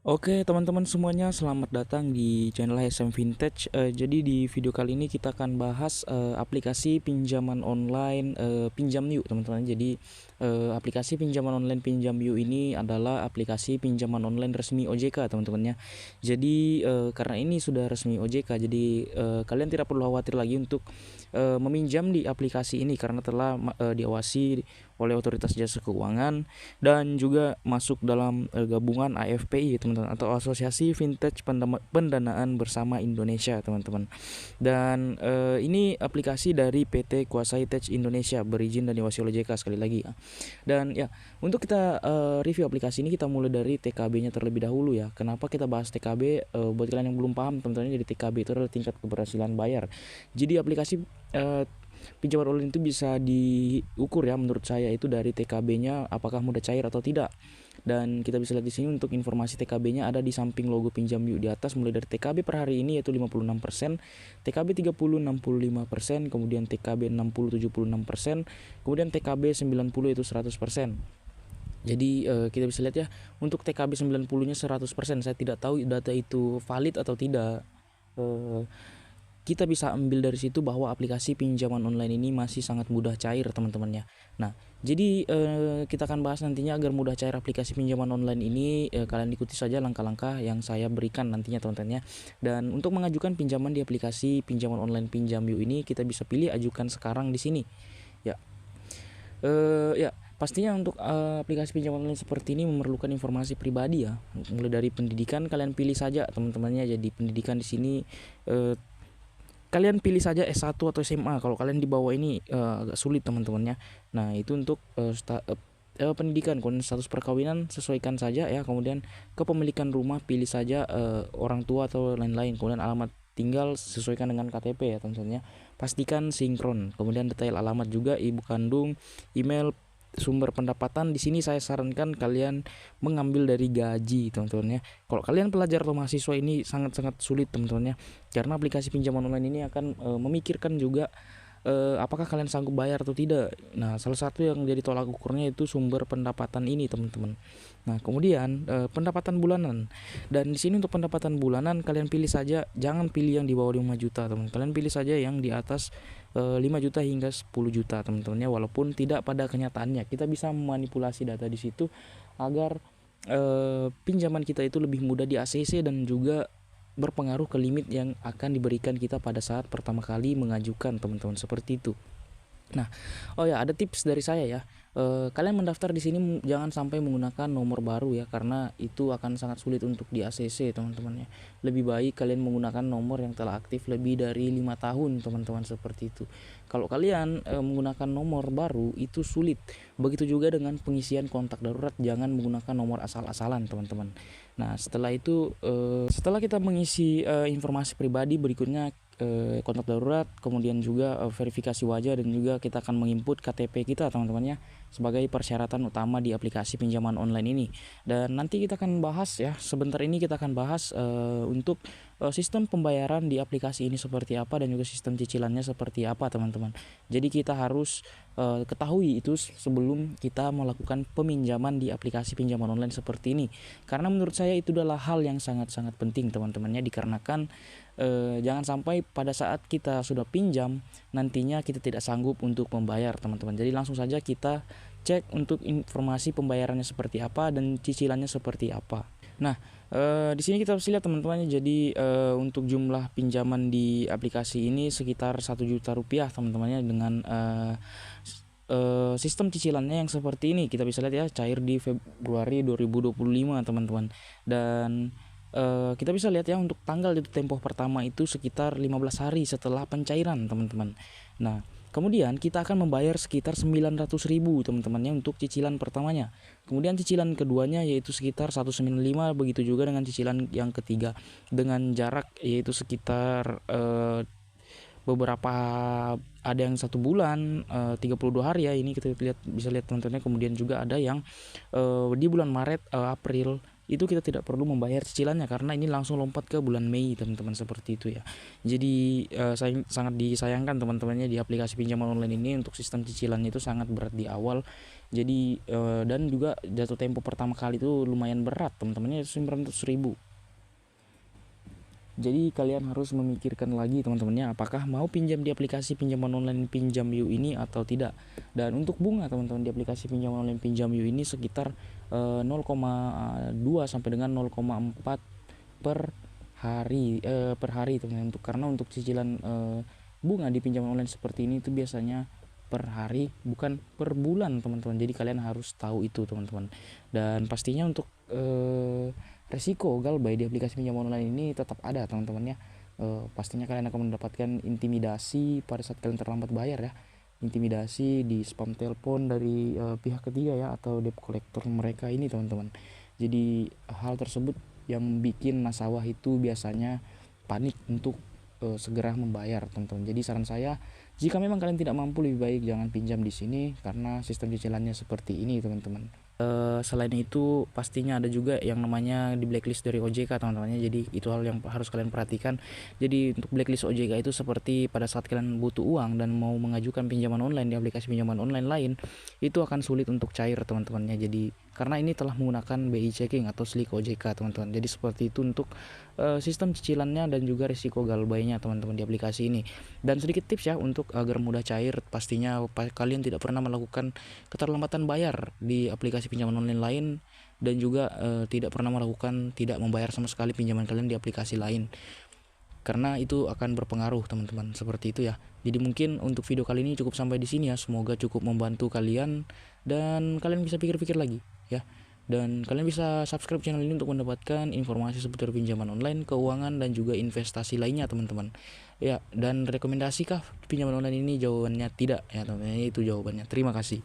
Oke teman-teman semuanya, selamat datang di channel HSM Vintage. Jadi di video kali ini kita akan bahas aplikasi pinjaman online Pinjam Yuk teman-teman. Jadi aplikasi pinjaman online Pinjam Yuk ini adalah aplikasi pinjaman online resmi OJK teman-temannya. Jadi karena ini sudah resmi OJK, jadi kalian tidak perlu khawatir lagi untuk meminjam di aplikasi ini karena telah diawasi oleh Otoritas Jasa Keuangan dan juga masuk dalam gabungan AFPI teman-teman, atau Asosiasi Vintage Pendanaan Bersama Indonesia teman-teman. Dan ini aplikasi dari PT Kuasai Tech Indonesia, berizin dan diawasi oleh JK sekali lagi ya. Dan ya, untuk kita review aplikasi ini kita mulai dari TKB-nya terlebih dahulu ya. Kenapa kita bahas TKB? Buat kalian yang belum paham teman-teman, jadi TKB itu adalah tingkat keberhasilan bayar. Jadi aplikasi pinjaman online itu bisa diukur ya, menurut saya itu dari TKB-nya apakah mudah cair atau tidak. Dan kita bisa lihat di sini untuk informasi TKB-nya ada di samping logo Pinjam Yuk di atas, mulai dari TKB per hari ini yaitu 56%, TKB 30 65%, kemudian TKB 60 76%, kemudian TKB 90 itu 100%. Jadi kita bisa lihat ya, untuk TKB 90-nya 100%. Saya tidak tahu data itu valid atau tidak. Kita bisa ambil dari situ bahwa aplikasi pinjaman online ini masih sangat mudah cair teman-temannya. Nah, jadi kita akan bahas nantinya agar mudah cair aplikasi pinjaman online ini. Kalian ikuti saja langkah-langkah yang saya berikan nantinya teman-temannya. Dan untuk mengajukan pinjaman di aplikasi pinjaman online Pinjam Yuk ini, kita bisa pilih ajukan sekarang di sini. Ya, ya pastinya untuk aplikasi pinjaman online seperti ini memerlukan informasi pribadi ya. Mulai dari pendidikan kalian pilih saja teman-temannya. Jadi pendidikan di sini kalian pilih saja S1 atau SMA. Kalau kalian di bawah ini agak sulit teman-temannya. Nah, itu untuk pendidikan. Kemudian status perkawinan sesuaikan saja ya. Kemudian kepemilikan rumah pilih saja orang tua atau lain-lain. Kemudian alamat tinggal sesuaikan dengan KTP ya teman-temannya. Pastikan sinkron. Kemudian detail alamat juga, ibu kandung, email. Sumber pendapatan di sini saya sarankan kalian mengambil dari gaji teman-teman ya. Kalau kalian pelajar atau mahasiswa ini sangat-sangat sulit teman-teman ya, karena aplikasi pinjaman online ini akan memikirkan juga apakah kalian sanggup bayar atau tidak. Nah, salah satu yang jadi tolak ukurnya itu sumber pendapatan ini teman-teman. Nah, kemudian pendapatan bulanan. Dan di sini untuk pendapatan bulanan kalian pilih saja, jangan pilih yang di bawah 5 juta teman. Kalian pilih saja yang di atas 5 juta hingga 10 juta teman-teman ya. Walaupun tidak pada kenyataannya, kita bisa memanipulasi data di situ agar pinjaman kita itu lebih mudah di ACC dan juga berpengaruh ke limit yang akan diberikan kita pada saat pertama kali mengajukan teman-teman, seperti itu. Nah, oh ya, ada tips dari saya ya. Kalian mendaftar di sini jangan sampai menggunakan nomor baru ya, karena itu akan sangat sulit untuk di ACC teman-teman ya. Lebih baik kalian menggunakan nomor yang telah aktif lebih dari 5 tahun teman-teman, seperti itu. Kalau kalian menggunakan nomor baru itu sulit. Begitu juga dengan pengisian kontak darurat, jangan menggunakan nomor asal-asalan teman-teman. Nah, setelah itu setelah kita mengisi informasi pribadi, berikutnya kontak darurat, kemudian juga verifikasi wajah, dan juga kita akan menginput KTP kita teman-temannya sebagai persyaratan utama di aplikasi pinjaman online ini. Dan nanti kita akan bahas ya, sebentar ini kita akan bahas untuk sistem pembayaran di aplikasi ini seperti apa dan juga sistem cicilannya seperti apa teman-teman. Jadi kita harus ketahui itu sebelum kita melakukan peminjaman di aplikasi pinjaman online seperti ini, karena menurut saya itu adalah hal yang sangat-sangat penting teman-temannya, dikarenakan jangan sampai pada saat kita sudah pinjam nantinya kita tidak sanggup untuk membayar teman-teman. Jadi langsung saja kita cek untuk informasi pembayarannya seperti apa dan cicilannya seperti apa. Nah, di sini kita bisa lihat teman-teman. Jadi untuk jumlah pinjaman di aplikasi ini sekitar 1 juta rupiah teman-temannya, dengan sistem cicilannya yang seperti ini. Kita bisa lihat ya, cair di Februari 2025 teman-teman. Dan kita bisa lihat ya, untuk tanggal itu tempo pertama itu sekitar 15 hari setelah pencairan teman-teman. Nah, kemudian kita akan membayar sekitar 900.000 teman-temannya untuk cicilan pertamanya. Kemudian cicilan keduanya yaitu sekitar 195, begitu juga dengan cicilan yang ketiga dengan jarak yaitu sekitar beberapa, ada yang 1 bulan 32 hari ya, ini kita bisa lihat teman-teman. Kemudian juga ada yang di bulan Maret April itu kita tidak perlu membayar cicilannya karena ini langsung lompat ke bulan Mei teman-teman, seperti itu ya. Jadi sangat disayangkan teman-temannya di aplikasi pinjaman online ini untuk sistem cicilannya itu sangat berat di awal. Jadi dan juga jatuh tempo pertama kali itu lumayan berat teman-temannya, 900.000. Jadi kalian harus memikirkan lagi teman-temannya, apakah mau pinjam di aplikasi pinjaman online Pinjam You ini atau tidak. Dan untuk bunga teman-teman di aplikasi pinjaman online Pinjam You ini sekitar 0,2 sampai dengan 0,4 per hari teman-teman. Karena untuk cicilan bunga di pinjaman online seperti ini itu biasanya per hari bukan per bulan teman-teman. Jadi kalian harus tahu itu teman-teman. Dan pastinya untuk resiko galbay di aplikasi pinjaman online ini tetap ada teman-teman ya. Pastinya kalian akan mendapatkan intimidasi pada saat kalian terlambat bayar ya, intimidasi di spam telepon dari pihak ketiga ya, atau debt collector mereka ini teman-teman. Jadi hal tersebut yang bikin nasabah itu biasanya panik untuk segera membayar teman-teman. Jadi saran saya, jika memang kalian tidak mampu, lebih baik jangan pinjam di sini karena sistem cicilannya seperti ini teman-teman. Selain itu pastinya ada juga yang namanya di blacklist dari OJK teman-temannya. Jadi itu hal yang harus kalian perhatikan. Jadi untuk blacklist OJK itu seperti pada saat kalian butuh uang dan mau mengajukan pinjaman online di aplikasi pinjaman online lain, itu akan sulit untuk cair teman-temannya. Jadi karena ini telah menggunakan BI checking atau slik OJK teman-teman. Jadi seperti itu untuk sistem cicilannya dan juga risiko galbaynya teman-teman di aplikasi ini. Dan sedikit tips ya untuk agar mudah cair, pastinya kalian tidak pernah melakukan keterlambatan bayar di aplikasi pinjaman online lain, dan juga tidak pernah melakukan tidak membayar sama sekali pinjaman kalian di aplikasi lain, karena itu akan berpengaruh teman-teman. Seperti itu ya. Jadi mungkin untuk video kali ini cukup sampai di sini ya. Semoga cukup membantu kalian dan kalian bisa pikir-pikir lagi ya. Dan kalian bisa subscribe channel ini untuk mendapatkan informasi seputar pinjaman online, keuangan, dan juga investasi lainnya teman-teman ya. Dan rekomendasi kah pinjaman online ini? Jawabannya tidak ya teman-teman. Itu jawabannya. Terima kasih.